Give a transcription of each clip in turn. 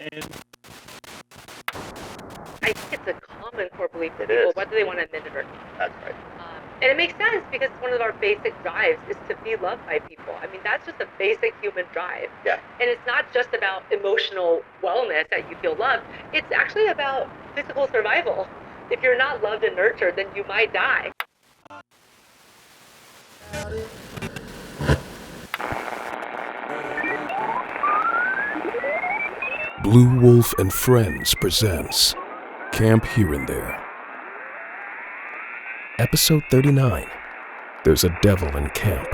And I think it's a common core belief for people, whether they want to admit it or not. that's right. And it makes sense because one of our basic drives is to be loved by people. I mean, that's just a basic human drive. Yeah. And it's not just about emotional wellness that you feel loved. It's actually about physical survival. If you're not loved and nurtured, then you might die. Blue Wolf and Friends presents Camp Here and There. Episode 39. There's a devil in camp.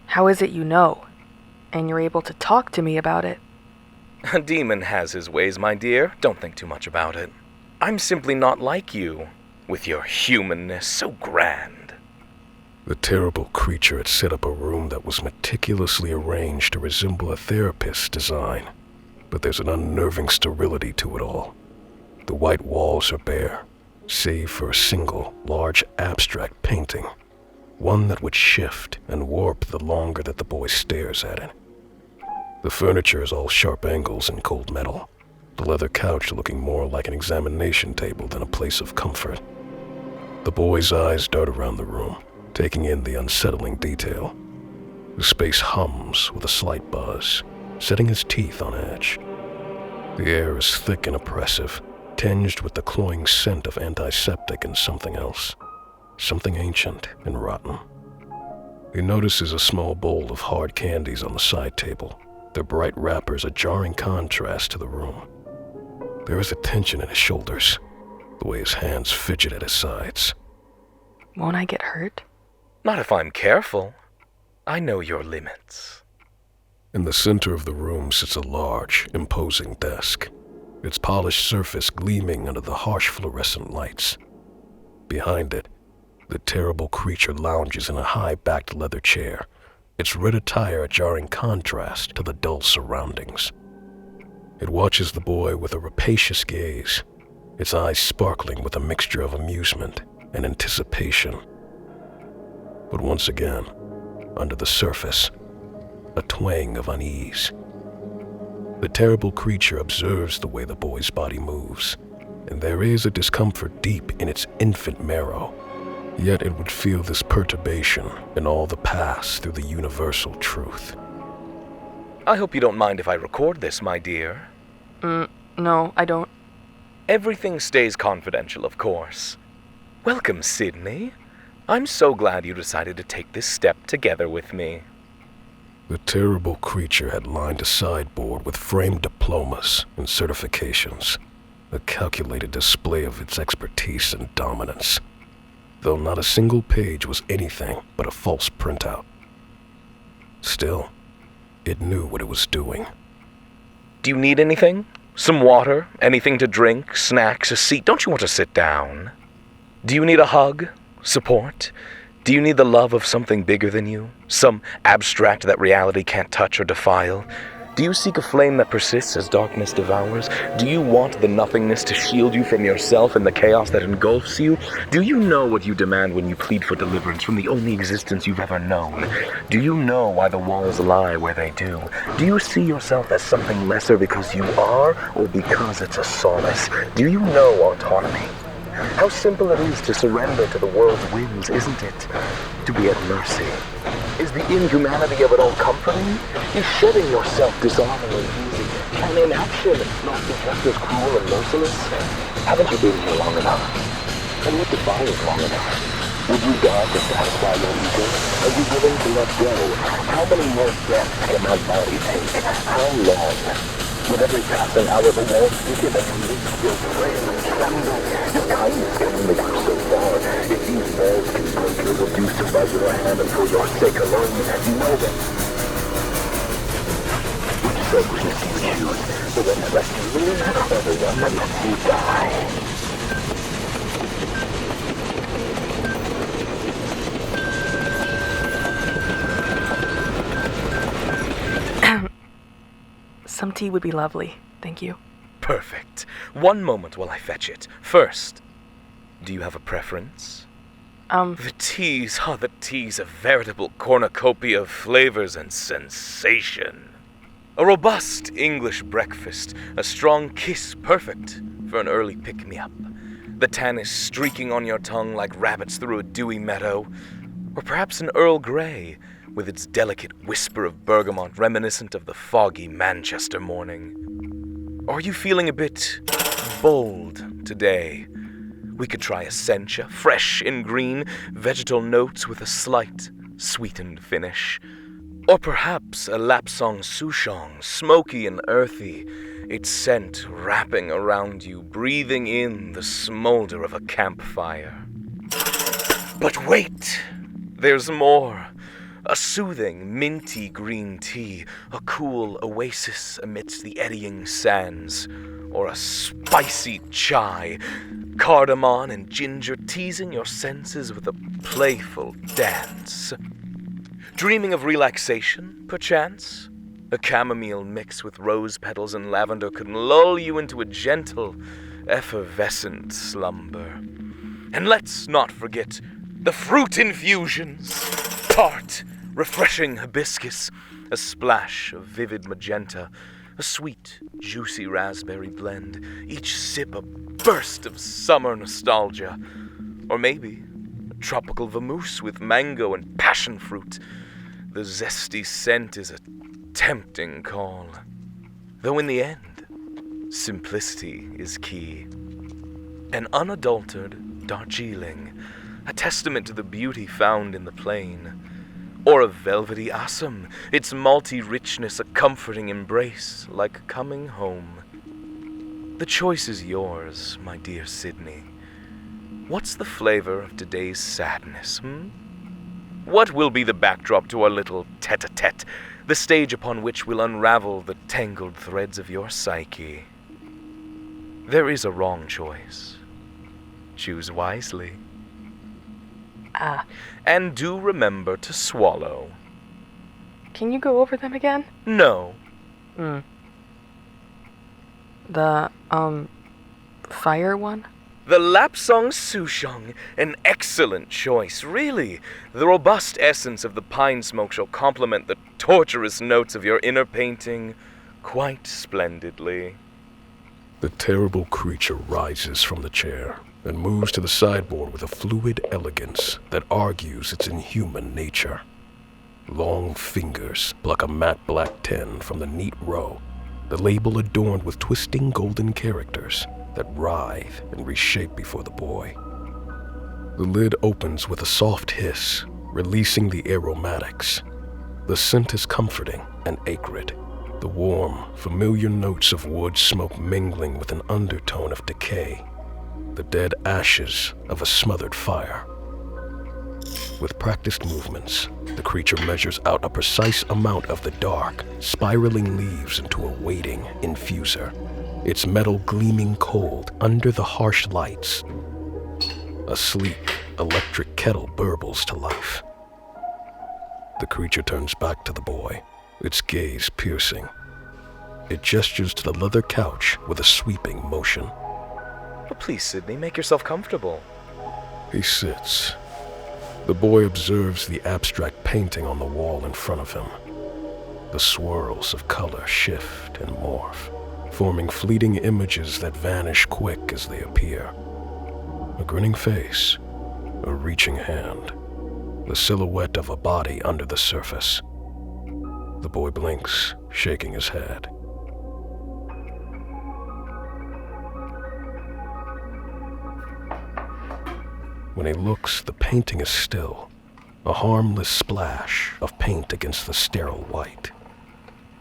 How is it you know, and you're able to talk to me about it? A demon has his ways, my dear. Don't think too much about it. I'm simply not like you, with your humanness so grand. The terrible creature had set up a room that was meticulously arranged to resemble a therapist's design, but there's an unnerving sterility to it all. The white walls are bare, save for a single, large abstract painting, one that would shift and warp the longer that the boy stares at it. The furniture is all sharp angles and cold metal, the leather couch looking more like an examination table than a place of comfort. The boy's eyes dart around the room, taking in the unsettling detail. The space hums with a slight buzz, setting his teeth on edge. The air is thick and oppressive, tinged with the cloying scent of antiseptic and something else. Something ancient and rotten. He notices a small bowl of hard candies on the side table, their bright wrappers a jarring contrast to the room. There is a tension in his shoulders, the way his hands fidget at his sides. Won't I get hurt? Not if I'm careful. I know your limits. In the center of the room sits a large, imposing desk, its polished surface gleaming under the harsh fluorescent lights. Behind it, the terrible creature lounges in a high-backed leather chair, its red attire a jarring contrast to the dull surroundings. It watches the boy with a rapacious gaze, its eyes sparkling with a mixture of amusement and anticipation. But once again, under the surface, a twang of unease. The terrible creature observes the way the boy's body moves, and there is a discomfort deep in its infant marrow. Yet it would feel this perturbation in all the past through the universal truth. I hope you don't mind if I record this, my dear. No, I don't. Everything stays confidential, of course. Welcome, Sydney. I'm so glad you decided to take this step together with me. The terrible creature had lined a sideboard with framed diplomas and certifications, a calculated display of its expertise and dominance, though not a single page was anything but a false printout. Still, it knew what it was doing. Do you need anything? Some water? Anything to drink? Snacks? A seat? Don't you want to sit down? Do you need a hug? Support? Do you need the love of something bigger than you? Some abstract that reality can't touch or defile? Do you seek a flame that persists as darkness devours? Do you want the nothingness to shield you from yourself and the chaos that engulfs you? Do you know what you demand when you plead for deliverance from the only existence you've ever known? Do you know why the walls lie where they do? Do you see yourself as something lesser because you are, or because it's a solace? Do you know autonomy? How simple it is to surrender to the world's whims, isn't it? To be at mercy. Is the inhumanity of it all comforting? Is shedding yourself disarmingly easy? Can inaction not be just as cruel and merciless? Haven't you been here long enough? And with the fires long enough? Would you God to satisfy your ego? Are you willing to let go? How many more breaths can my body take? How long? With every passing hour, the walls weaken and your knees feel frail and tremble. Your kindness can only go so far. If these walls can break, you will do so by your hand and for your sake alone. Know that. Which selfishness do you choose? The one that lets you live, or the one that lets you die? Some tea would be lovely, thank you. Perfect. One moment while I fetch it. First, do you have a preference? The teas, a veritable cornucopia of flavors and sensation. A robust English breakfast, a strong kiss perfect for an early pick-me-up. The tannis streaking on your tongue like rabbits through a dewy meadow. Or perhaps an Earl Grey, with its delicate whisper of bergamot reminiscent of the foggy Manchester morning. Are you feeling a bit bold today? We could try a sencha, fresh and green, vegetal notes with a slight sweetened finish. Or perhaps a lapsang souchong, smoky and earthy, its scent wrapping around you, breathing in the smolder of a campfire. But wait! There's more. A soothing, minty green tea, a cool oasis amidst the eddying sands, or a spicy chai, cardamom and ginger teasing your senses with a playful dance. Dreaming of relaxation, perchance? A chamomile mix with rose petals and lavender can lull you into a gentle, effervescent slumber. And let's not forget the fruit infusions. Tart, refreshing hibiscus, a splash of vivid magenta, a sweet, juicy raspberry blend, each sip a burst of summer nostalgia. Or maybe a tropical vamoose with mango and passion fruit. The zesty scent is a tempting call. Though in the end, simplicity is key. An unadulterated Darjeeling, a testament to the beauty found in the plain. Or a velvety Assam, its malty richness a comforting embrace, like coming home. The choice is yours, my dear Sydney. What's the flavor of today's sadness, What will be the backdrop to our little tete-a-tete, the stage upon which we'll unravel the tangled threads of your psyche? There is a wrong choice. Choose wisely. And do remember to swallow. Can you go over them again? No. The, fire one? The lapsang souchong, an excellent choice, really. The robust essence of the pine smoke shall complement the torturous notes of your inner painting quite splendidly. The terrible creature rises from the chair and moves to the sideboard with a fluid elegance that argues its inhuman nature. Long fingers pluck a matte black 10 from the neat row, the label adorned with twisting golden characters that writhe and reshape before the boy. The lid opens with a soft hiss, releasing the aromatics. The scent is comforting and acrid, the warm, familiar notes of wood smoke mingling with an undertone of decay, the dead ashes of a smothered fire. With practiced movements, the creature measures out a precise amount of the dark, spiraling leaves into a waiting infuser, its metal gleaming cold under the harsh lights. A sleek, electric kettle burbles to life. The creature turns back to the boy, its gaze piercing. It gestures to the leather couch with a sweeping motion. But please, Sydney, make yourself comfortable. He sits. The boy observes the abstract painting on the wall in front of him. The swirls of color shift and morph, forming fleeting images that vanish quick as they appear. A grinning face, a reaching hand, the silhouette of a body under the surface. The boy blinks, shaking his head. When he looks, the painting is still, a harmless splash of paint against the sterile white.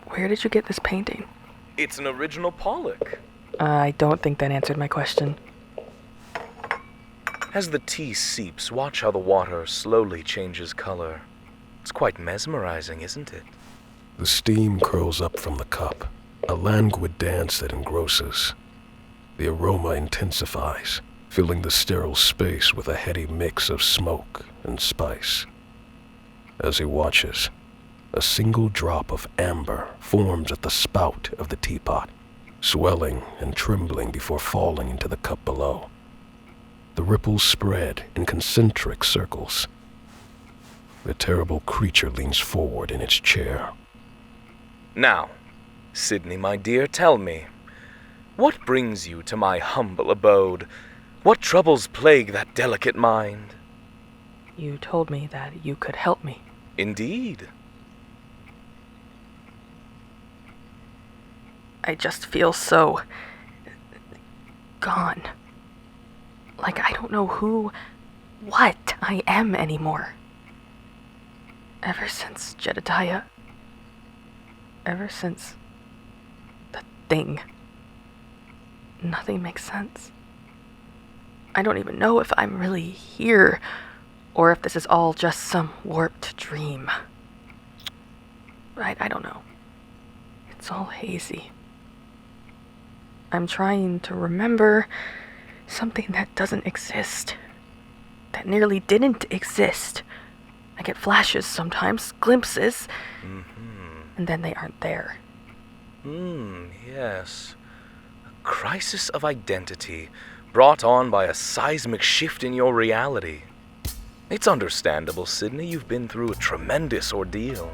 Where did you get this painting? It's an original Pollock. I don't think that answered my question. As the tea seeps, watch how the water slowly changes color. It's quite mesmerizing, isn't it? The steam curls up from the cup, a languid dance that engrosses. The aroma intensifies, filling the sterile space with a heady mix of smoke and spice. As he watches, a single drop of amber forms at the spout of the teapot, swelling and trembling before falling into the cup below. The ripples spread in concentric circles. The terrible creature leans forward in its chair. Now, Sydney, my dear, tell me, what brings you to my humble abode? What troubles plague that delicate mind? You told me that you could help me. Indeed. I just feel so gone. Like I don't know what I am anymore. Ever since Jedediah. Ever since the thing. Nothing makes sense. I don't even know if I'm really here, or if this is all just some warped dream. I don't know. It's all hazy. I'm trying to remember something that doesn't exist. That nearly didn't exist. I get flashes sometimes, glimpses, and then they aren't there. Yes. A crisis of identity brought on by a seismic shift in your reality. It's understandable, Sydney. You've been through a tremendous ordeal.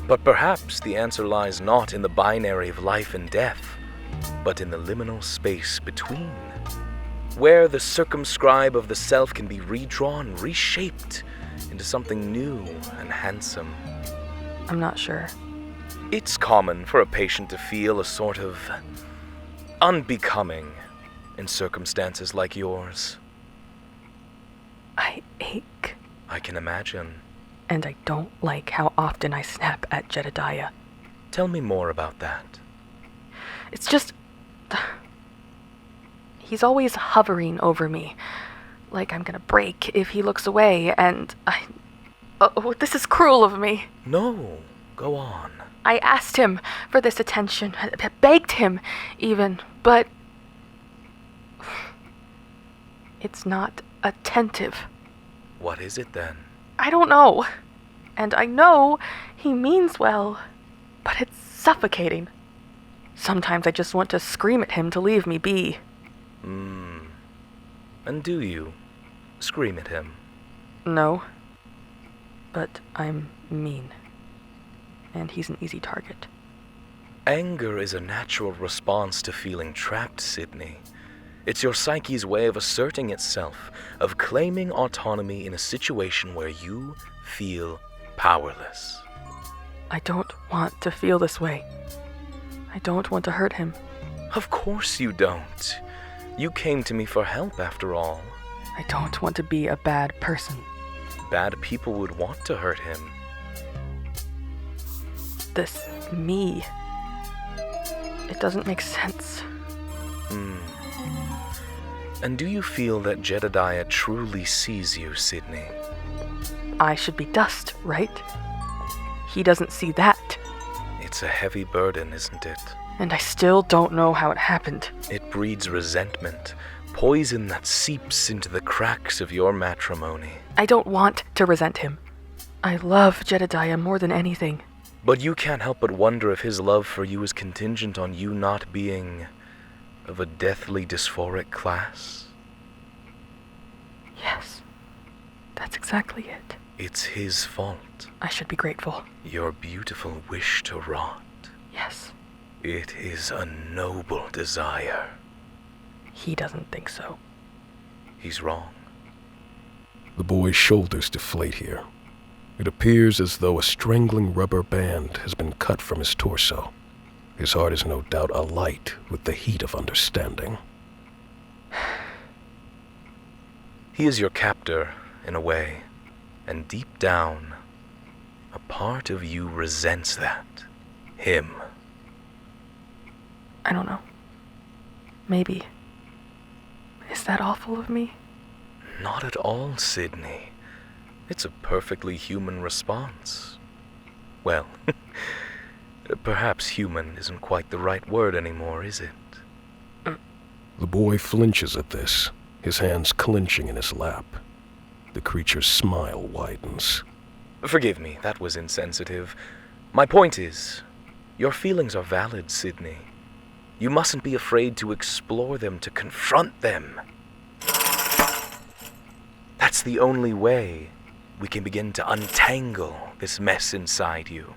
But perhaps the answer lies not in the binary of life and death, but in the liminal space between, where the circumscribe of the self can be redrawn, reshaped into something new and handsome. I'm not sure. It's common for a patient to feel a sort of unbecoming in circumstances like yours. I ache. I can imagine. And I don't like how often I snap at Jedediah. Tell me more about that. It's just... He's always hovering over me. Like I'm gonna break if he looks away, and Oh, this is cruel of me. No, go on. I asked him for this attention, begged him even, but... It's not attentive. What is it then? I don't know. And I know he means well, but it's suffocating. Sometimes I just want to scream at him to leave me be. And do you scream at him? No. But I'm mean. And he's an easy target. Anger is a natural response to feeling trapped, Sydney. It's your psyche's way of asserting itself, of claiming autonomy in a situation where you feel powerless. I don't want to feel this way. I don't want to hurt him. Of course you don't. You came to me for help, after all. I don't want to be a bad person. Bad people would want to hurt him. This me. It doesn't make sense. And do you feel that Jedediah truly sees you, Sydney? I should be dust, right? He doesn't see that. It's a heavy burden, isn't it? And I still don't know how it happened. It breeds resentment, poison that seeps into the cracks of your matrimony. I don't want to resent him. I love Jedediah more than anything. But you can't help but wonder if his love for you is contingent on you not being of a deathly dysphoric class. Yes, that's exactly it. It's his fault. I should be grateful. Your beautiful wish to rot. Yes. It is a noble desire. He doesn't think so. He's wrong. The boy's shoulders deflate here. It appears as though a strangling rubber band has been cut from his torso. His heart is no doubt alight with the heat of understanding. He is your captor, in a way, and deep down, a part of you resents that. Him. I don't know. Maybe. Is that awful of me? Not at all, Sydney. It's a perfectly human response. Well, perhaps human isn't quite the right word anymore, is it? The boy flinches at this, his hands clenching in his lap. The creature's smile widens. Forgive me, that was insensitive. My point is, your feelings are valid, Sydney. You mustn't be afraid to explore them, to confront them. That's the only way we can begin to untangle this mess inside you.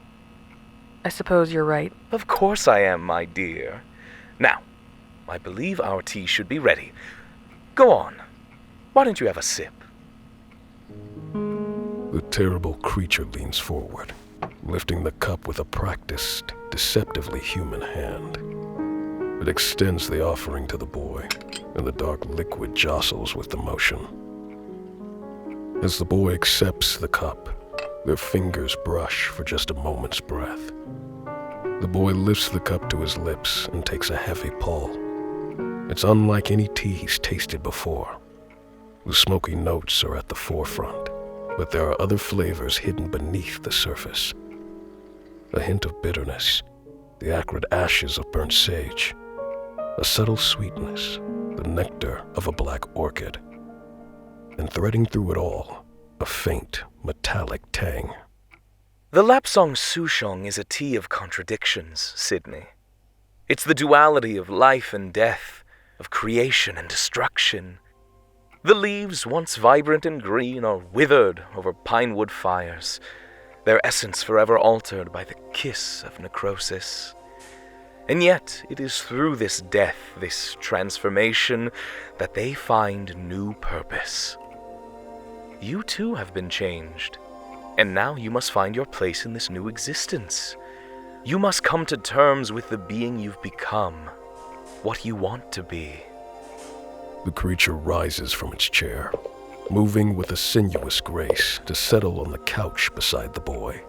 I suppose you're right. Of course I am, my dear. Now, I believe our tea should be ready. Go on. Why don't you have a sip? The terrible creature leans forward, lifting the cup with a practiced, deceptively human hand. It extends the offering to the boy, and the dark liquid jostles with the motion. As the boy accepts the cup, their fingers brush for just a moment's breath. The boy lifts the cup to his lips and takes a heavy pull. It's unlike any tea he's tasted before. The smoky notes are at the forefront, but there are other flavors hidden beneath the surface. A hint of bitterness, the acrid ashes of burnt sage, a subtle sweetness, the nectar of a black orchid, and threading through it all, a faint, metallic tang. The Lapsang Souchong is a tea of contradictions, Sydney. It's the duality of life and death, of creation and destruction. The leaves, once vibrant and green, are withered over pinewood fires, their essence forever altered by the kiss of necrosis. And yet, it is through this death, this transformation, that they find new purpose. You too have been changed, and now you must find your place in this new existence. You must come to terms with the being you've become, what you want to be. The creature rises from its chair, moving with a sinuous grace to settle on the couch beside the boy.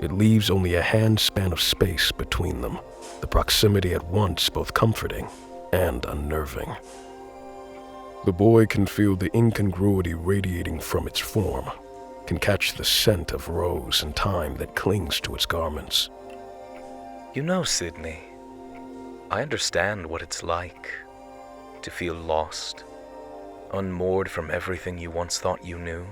It leaves only a handspan of space between them, the proximity at once both comforting and unnerving. The boy can feel the incongruity radiating from its form, can catch the scent of rose and thyme that clings to its garments. You know, Sydney, I understand what it's like to feel lost, unmoored from everything you once thought you knew.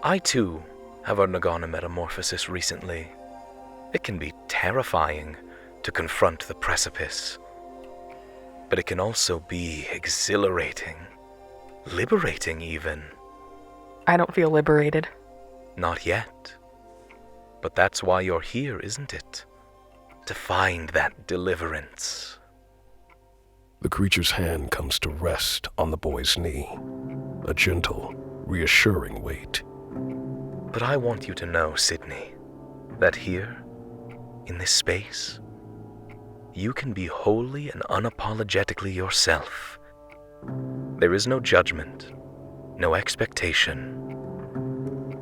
I too have undergone a metamorphosis recently. It can be terrifying to confront the precipice, but it can also be exhilarating, liberating even. I don't feel liberated. Not yet. But that's why you're here, isn't it? To find that deliverance. The creature's hand comes to rest on the boy's knee, a gentle, reassuring weight. But I want you to know, Sydney, that here, in this space, you can be wholly and unapologetically yourself. There is no judgment, no expectation,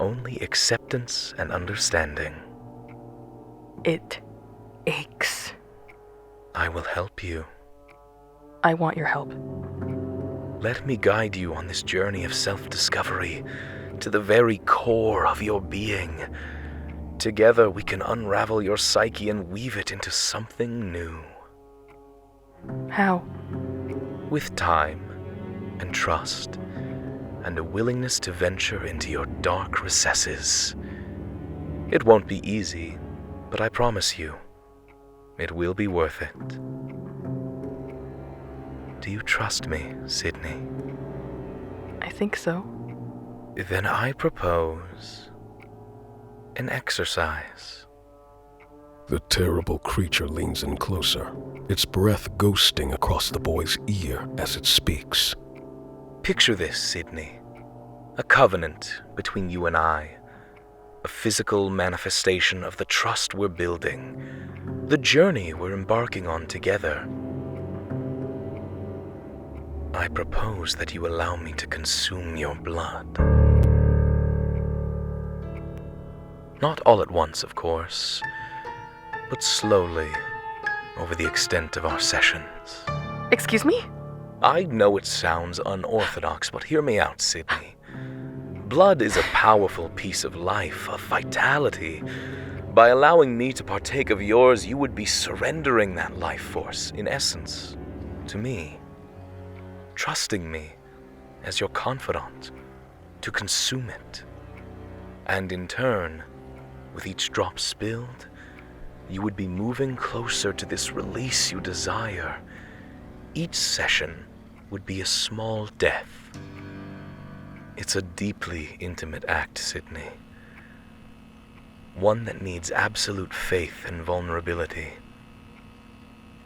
only acceptance and understanding. It aches. I will help you. I want your help. Let me guide you on this journey of self-discovery to the very core of your being. Together we can unravel your psyche and weave it into something new. How? With time and trust and a willingness to venture into your dark recesses. It won't be easy, but I promise you, it will be worth it. Do you trust me, Sydney? I think so. Then I propose an exercise. The terrible creature leans in closer, its breath ghosting across the boy's ear as it speaks. Picture this, Sydney. A covenant between you and I. A physical manifestation of the trust we're building. The journey we're embarking on together. I propose that you allow me to consume your blood. Not all at once, of course, but slowly over the extent of our sessions. Excuse me? I know it sounds unorthodox, but hear me out, Sydney. Blood is a powerful piece of life, of vitality. By allowing me to partake of yours, you would be surrendering that life force, in essence, to me. Trusting me as your confidant to consume it. And in turn, with each drop spilled, you would be moving closer to this release you desire. Each session would be a small death. It's a deeply intimate act, Sydney. One that needs absolute faith and vulnerability.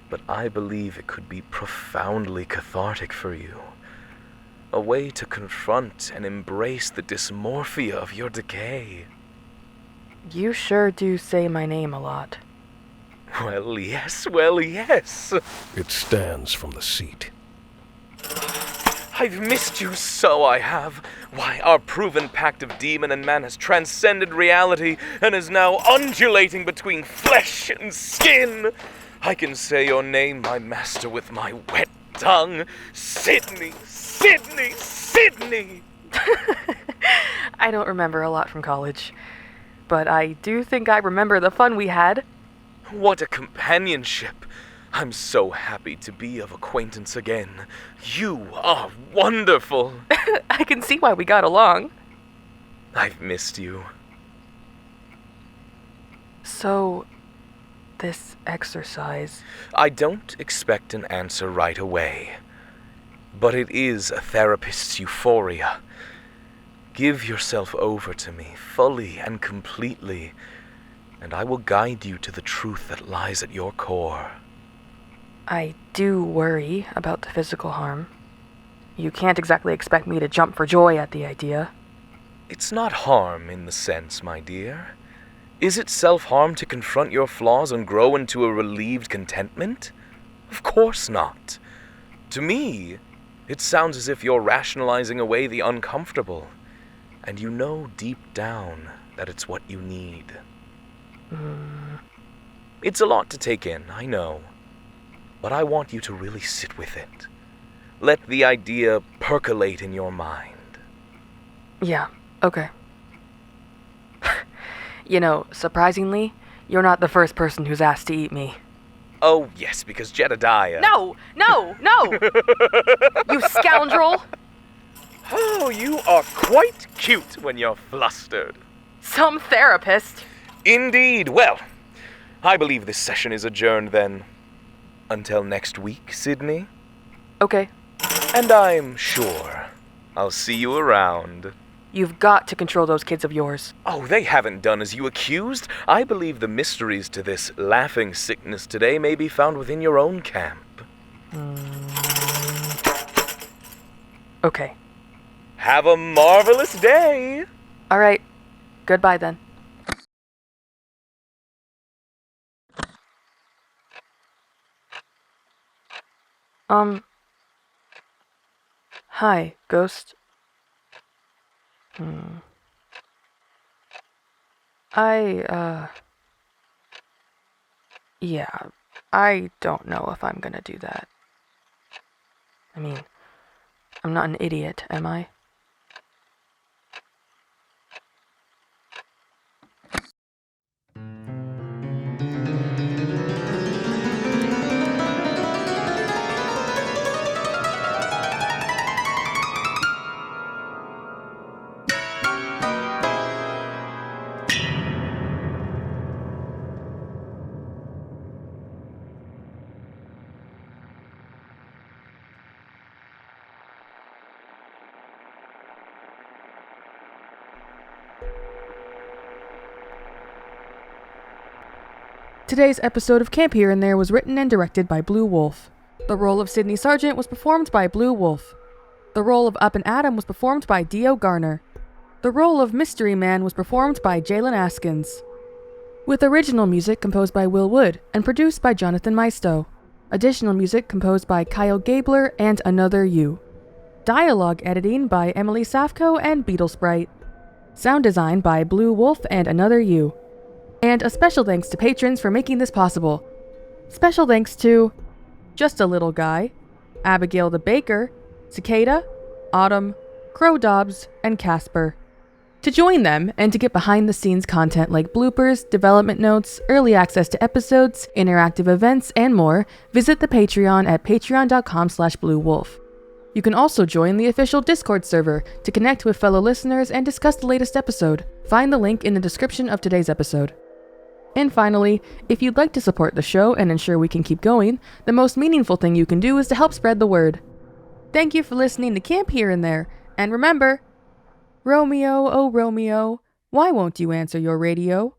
But I believe it could be profoundly cathartic for you. A way to confront and embrace the dysmorphia of your decay. You sure do say my name a lot. Well, yes, well, yes. It stands from the seat. I've missed you so, I have. Why, our proven pact of demon and man has transcended reality and is now undulating between flesh and skin. I can say your name, my master, with my wet tongue. Sydney, Sydney, Sydney! I don't remember a lot from college, but I do think I remember the fun we had. What a companionship! I'm so happy to be of acquaintance again. You are wonderful. I can see why we got along. I've missed you. So, this exercise... I don't expect an answer right away, but it is a therapist's euphoria. Give yourself over to me, fully and completely, and I will guide you to the truth that lies at your core. I do worry about the physical harm. You can't exactly expect me to jump for joy at the idea. It's not harm in the sense, my dear. Is it self-harm to confront your flaws and grow into a relieved contentment? Of course not. To me, it sounds as if you're rationalizing away the uncomfortable, and you know deep down that it's what you need. It's a lot to take in, I know. But I want you to really sit with it. Let the idea percolate in your mind. Yeah, okay. You know, surprisingly, you're not the first person who's asked to eat me. Oh, yes, because Jedediah... No! You scoundrel! Oh, you are quite cute when you're flustered. Some therapist. Indeed. Well, I believe this session is adjourned then. Until next week, Sydney. Okay. And I'm sure I'll see you around. You've got to control those kids of yours. Oh, they haven't done as you accused. I believe the mysteries to this laughing sickness today may be found within your own camp. Okay. Have a marvelous day! All right. Goodbye then. Hi, Ghost. Yeah, I don't know if I'm gonna do that. I mean, I'm not an idiot, am I? Today's episode of Camp Here and There was written and directed by Blue Wolf. The role of Sydney Sargent was performed by Blue Wolf. The role of Up and Adam was performed by Dio Garner. The role of Mystery Man was performed by Jalen Askins. With original music composed by Will Wood and produced by Jonathan Maisto. Additional music composed by Kyle Gabler and Another You. Dialogue editing by Emily Safko and Beetle Sprite. Sound design by Blue Wolf and Another You. And a special thanks to patrons for making this possible. Special thanks to Just a Little Guy, Abigail the Baker, Cicada, Autumn, Crow Dobbs, and Casper. To join them and to get behind-the-scenes content like bloopers, development notes, early access to episodes, interactive events, and more, visit the Patreon at patreon.com/bluewolf. You can also join the official Discord server to connect with fellow listeners and discuss the latest episode. Find the link in the description of today's episode. And finally, if you'd like to support the show and ensure we can keep going, the most meaningful thing you can do is to help spread the word. Thank you for listening to Camp Here and There, and remember, Romeo, oh Romeo, why won't you answer your radio?